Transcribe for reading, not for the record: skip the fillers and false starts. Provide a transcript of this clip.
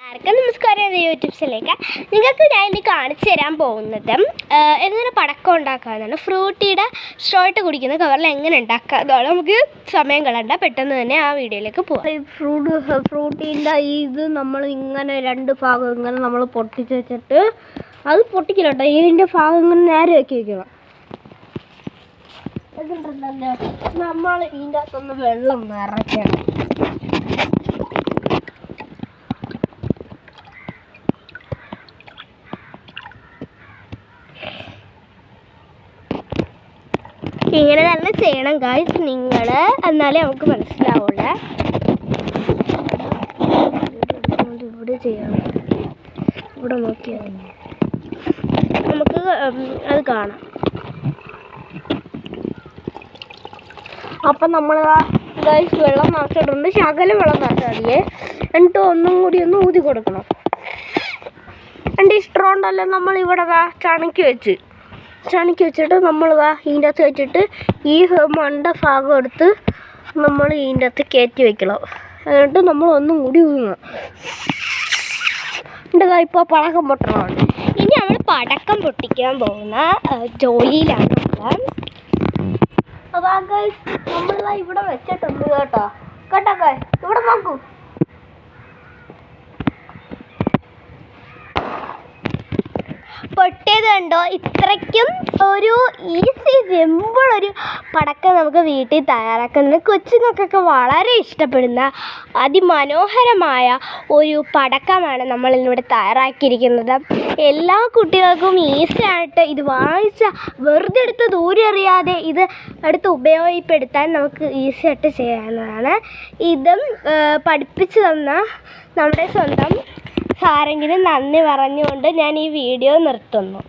നമസ്കാരം യൂട്യൂബ്സിലേക്ക് നിങ്ങൾക്ക് ഞാൻ ഇനി കാണിച്ചു തരാൻ പോകുന്നത് എങ്ങനെ പടക്കം ഉണ്ടാക്കാമെന്നാണ്. ഫ്രൂട്ടിയുടെ സ്ട്രോയിട്ട് കുടിക്കുന്ന കവറിൽ എങ്ങനെ ഉണ്ടാക്കുക അതോളം നമുക്ക് സമയം കളയണ്ട, പെട്ടെന്ന് തന്നെ ആ വീഡിയോയിലേക്ക് പോകാം. ഈ ഫ്രൂട്ടീൻ്റെ ഇത് നമ്മൾ ഇങ്ങനെ രണ്ട് ഭാഗം ഇങ്ങനെ നമ്മൾ പൊട്ടിച്ച് വെച്ചിട്ട് അത് പൊട്ടിക്കില്ല കേട്ടോ, ഇതിൻ്റെ ഭാഗം ഇങ്ങനെ നേരെ ആക്കി വെക്കണം. എന്നിട്ടുണ്ടല്ലോ നമ്മൾ ഇതിൻ്റെ അകത്തൊന്ന് വെള്ളം നിറയ്ക്കണം. ഇങ്ങനെ തന്നെ ചെയ്യണം ഗായ്സ് നിങ്ങൾ, എന്നാലേ നമുക്ക് മനസ്സിലാവുള്ള. ഇവിടെ ചെയ്യണം, ഇവിടെ നോക്കിയാൽ നമുക്ക് അത് കാണാം. അപ്പം നമ്മൾ ഗായ്സ് വെള്ളം നിറച്ചിട്ടുണ്ട്, ശകലം വെള്ളം നിറച്ചാൽ മതിയേ. എന്നിട്ട് ഒന്നും കൂടി ഒന്ന് ഊതി കൊടുക്കണം. എൻ്റെ ഇഷ്ടം ഉണ്ടല്ലോ നമ്മളിവിടെ ചണിക്ക് വെച്ചിട്ട് നമ്മൾ ഇതിൻ്റെ അകത്ത് വെച്ചിട്ട് ഈ മണ്ട ഭാഗം എടുത്ത് നമ്മൾ ഇതിൻ്റെ അകത്ത് കയറ്റി വെക്കണം. എന്നിട്ട് നമ്മൾ ഒന്നും കൂടി ഊങ്ങണം. എൻ്റെ ഇപ്പോൾ പടക്കം പൊട്ടണമാണ്. ഇനി നമ്മൾ പടക്കം പൊട്ടിക്കാൻ പോകുന്ന ജോലിയിലാണ്. അപ്പോൾ നമ്മൾ ഇവിടെ വെച്ചിട്ടുണ്ട് കേട്ടോ. ഇവിടെ നോക്കൂ. പൊട്ടിയത് കണ്ടോ? ഇത്രയ്ക്കും ഒരു ഈസി സിമ്പിളൊരു പടക്കം നമുക്ക് വീട്ടിൽ തയ്യാറാക്കുന്നത്, കൊച്ചുങ്ങൾക്കൊക്കെ വളരെ ഇഷ്ടപ്പെടുന്ന അതിമനോഹരമായ ഒരു പടക്കമാണ് നമ്മളിന്നിവിടെ തയ്യാറാക്കിയിരിക്കുന്നത്. എല്ലാ കുട്ടികൾക്കും ഈസി ആയിട്ട് ഇത് വാങ്ങിച്ച വെറുതെ എടുത്ത് ദൂരെ എറിയാതെ ഇത് എടുത്ത് ഉപയോഗപ്പെടുത്താൻ നമുക്ക് ഈസി ആയിട്ട് ചെയ്യാവുന്നതാണ്. ഇതും പഠിപ്പിച്ചു തന്ന നമ്മുടെ സ്വന്തം സാരെങ്കിലും നന്ദി പറഞ്ഞുകൊണ്ട് ഞാൻ ഈ വീഡിയോ നിർത്തുന്നു.